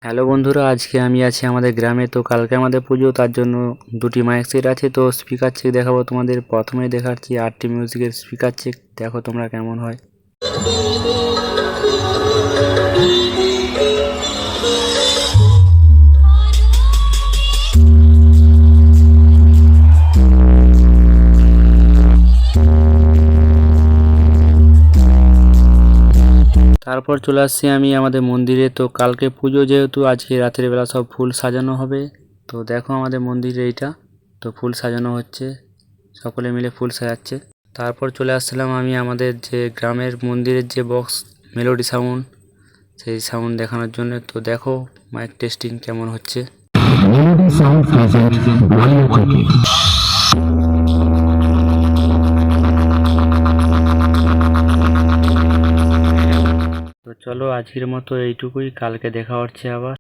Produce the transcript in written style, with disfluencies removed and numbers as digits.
Hello বন্ধুরা, আজকে আমি আছি আমাদের গ্রামে। তো কালকে আমাদের পুজো, তার জন্য দুটি মাইক সেট আছে। তো স্পিকার চেক দেখাবো তোমাদের। প্রথমেই দেখাচ্ছি আরটি মিউজিকের স্পিকার চেক, দেখো তোমরা কেমন হয়। তারপর চলে আসছি আমি আমাদের মন্দিরে। তো কালকে পুজো যেহেতু, আজকে রাতের বেলা সব ফুল সাজানো হবে। তো দেখো আমাদের মন্দিরে এইটা, তো ফুল সাজানো হচ্ছে, সকলে মিলে ফুল সাজাচ্ছে। তারপর চলে আসছিলাম আমি আমাদের যে গ্রামের মন্দিরের যে বক্স মেলোডি সাউন্ড, সেই সাউন্ড দেখানোর জন্য। তো দেখো মাইক টেস্টিং কেমন হচ্ছে। তো চলো আজকের মতো এইটুকুই, কালকে দেখা হচ্ছে আবার।